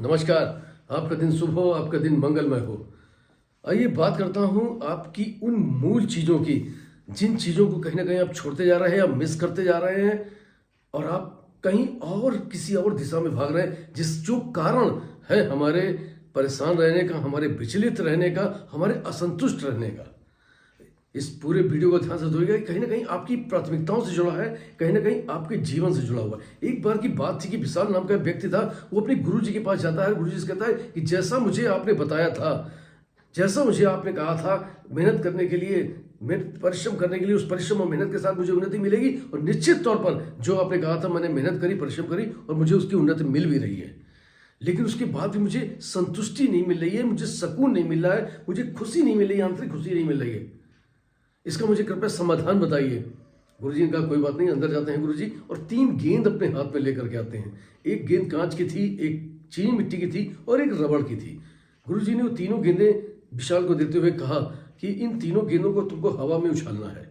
नमस्कार। आपका दिन शुभ हो, आपका दिन मंगलमय हो। आइए बात करता हूँ आपकी उन मूल चीज़ों की, जिन चीज़ों को कहीं ना कहीं आप छोड़ते जा रहे हैं या मिस करते जा रहे हैं, और आप कहीं और किसी और दिशा में भाग रहे हैं, जो कारण है हमारे परेशान रहने का, हमारे विचलित रहने का, हमारे असंतुष्ट रहने का। इस पूरे वीडियो को ध्यान से देखिएगा, कहीं ना कहीं आपकी प्राथमिकताओं से जुड़ा है, कहीं ना कहीं आपके जीवन से जुड़ा हुआ है। एक बार की बात थी कि विशाल नाम का एक व्यक्ति था। वो अपने गुरु जी के पास जाता है। गुरु जी से कहता है कि जैसा मुझे आपने बताया था, जैसा मुझे आपने कहा था, मेहनत करने के लिए, मेहनत परिश्रम करने के लिए, उस परिश्रम और मेहनत के साथ मुझे उन्नति मिलेगी। और निश्चित तौर पर जो आपने कहा था, मैंने मेहनत करी, परिश्रम करी और मुझे उसकी उन्नति मिल भी रही है। लेकिन उसके बाद भी मुझे संतुष्टि नहीं मिल रही है, मुझे सुकून नहीं मिल रहा है, मुझे खुशी नहीं मिल रही है, आंतरिक खुशी नहीं मिल रही है। इसका मुझे कृपया समाधान बताइए। गुरुजी ने कहा कोई बात नहीं। अंदर जाते हैं गुरुजी और 3 गेंद अपने हाथ में लेकर के आते हैं। एक गेंद कांच की थी, एक चीनी मिट्टी की थी और एक रबड़ की थी। गुरुजी ने वो तीनों गेंदें विशाल को देते हुए कहा कि इन तीनों गेंदों को तुमको हवा में उछालना है,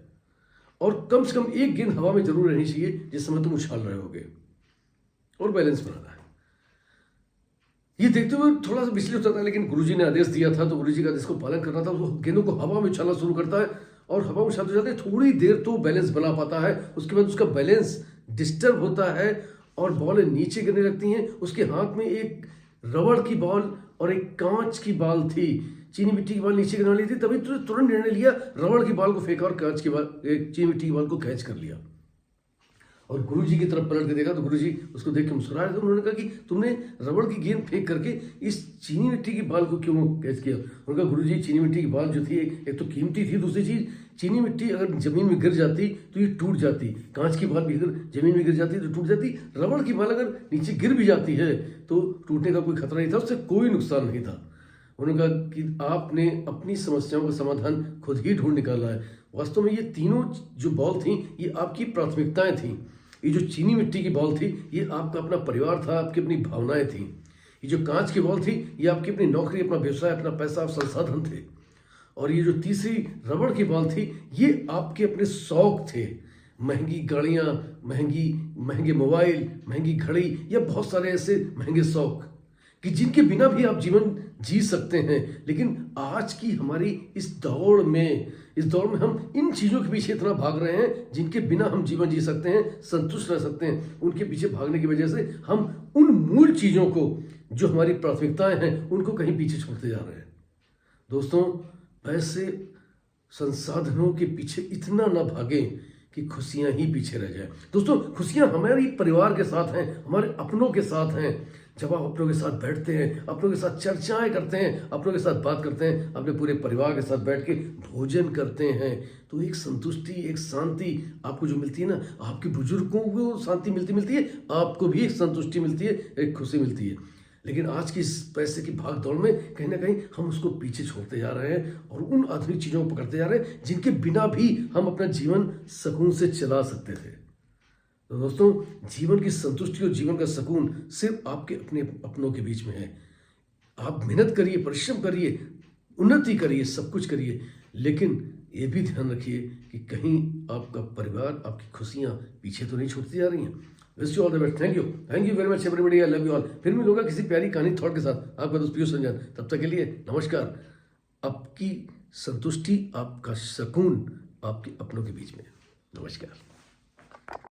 और कम से कम एक गेंद हवा में जरूर रहनी चाहिए जिस समय तुम उछाल रहे होगे, और बैलेंस बनाना है। ये देखते हुए थोड़ा सा विचलित होता है, लेकिन गुरुजी ने आदेश दिया था तो गुरुजी का आदेश को पालन करना था। वो गेंदों को हवा में उछालना शुरू करता है और हवा में उछालते जाते थोड़ी देर तो बैलेंस बना पाता है। उसके बाद उसका बैलेंस डिस्टर्ब होता है और बॉलें नीचे गिरने लगती हैं। उसके हाथ में एक रबड़ की बॉल और एक कांच की बॉल थी। चीनी मिट्टी की बॉल नीचे गिरने वाली थी, तभी तो तुरंत निर्णय लिया, रबड़ की बॉल को फेंका और कांच की बॉल, चीनी मिट्टी की बॉल को कैच कर लिया। और गुरुजी की तरफ पलट के देखा तो गुरुजी उसको देख के मुस्कुरा रहे थे। उन्होंने कहा कि तुमने रबड़ की गेंद फेंक करके इस चीनी मिट्टी की बॉल को क्यों कैच किया? उन्होंने कहा गुरुजी, चीनी मिट्टी की बॉल जो थी एक तो कीमती थी, दूसरी चीज चीनी मिट्टी अगर जमीन में गिर जाती तो ये टूट जाती। कांच की बॉल भी अगर जमीन में गिर जाती तो टूट जाती। रबड़ की बॉल अगर नीचे गिर भी जाती है तो टूटने का कोई खतरा नहीं था, उससे कोई नुकसान नहीं था। उन्होंने कहा कि आपने अपनी समस्याओं का समाधान खुद ही ढूंढ निकाला है। वास्तव में ये तीनों जो बॉल थी ये आपकी प्राथमिकताएं थी। ये जो चीनी मिट्टी की बॉल थी ये आपका अपना परिवार था, आपकी अपनी भावनाएं थी। ये जो कांच की बॉल थी ये आपकी अपनी नौकरी, अपना व्यवसाय, अपना पैसा, संसाधन थे। और ये जो तीसरी रबड़ की बॉल थी ये आपके अपने शौक थे। महंगी गाड़ियां, महंगे मोबाइल, महंगी घड़ी या बहुत सारे ऐसे महंगे शौक कि जिनके बिना भी आप जीवन जी सकते हैं। लेकिन आज की हमारी इस दौड़ में हम इन चीज़ों के पीछे इतना भाग रहे हैं जिनके बिना हम जीवन जी सकते हैं, संतुष्ट रह सकते हैं। उनके पीछे भागने की वजह से हम उन मूल चीज़ों को, जो हमारी प्राथमिकताएं हैं, उनको कहीं पीछे छोड़ते जा रहे हैं। दोस्तों, पैसे, संसाधनों के पीछे इतना ना भागें कि खुशियां ही पीछे रह जाए। दोस्तों, खुशियां हमारे परिवार के साथ हैं, हमारे अपनों के साथ हैं। जब आप अपनों के साथ बैठते हैं, अपनों के साथ चर्चाएं करते हैं, अपनों के साथ बात करते हैं, अपने पूरे परिवार के साथ बैठ के भोजन करते हैं, तो एक संतुष्टि, एक शांति आपको जो मिलती है ना, आपके बुजुर्गों को शांति मिलती है, आपको भी एक संतुष्टि मिलती है, एक खुशी मिलती है। लेकिन आज की इस पैसे की भाग दौड़ में कहीं ना कहीं हम उसको पीछे छोड़ते जा रहे हैं और उन आधुनिक चीज़ों को पकड़ते जा रहे हैं जिनके बिना भी हम अपना जीवन सुकून से चला सकते थे। तो दोस्तों, जीवन की संतुष्टि और जीवन का सुकून सिर्फ आपके अपने अपनों के बीच में है। आप मेहनत करिए, परिश्रम करिए, उन्नति करिए, सब कुछ करिए, लेकिन ये भी ध्यान रखिए कि कहीं आपका परिवार, आपकी खुशियाँ पीछे तो नहीं छूटती जा रही हैं। Wish you all the best. Thank you very much everybody. I love you all. फिर मिलूंगा किसी प्यारी कहानी थॉट के साथ। आपका दोस्त पीयूष रंजन। तब तक के लिए नमस्कार। आपकी संतुष्टि, आपका सुकून आपके अपनों के बीच में। नमस्कार।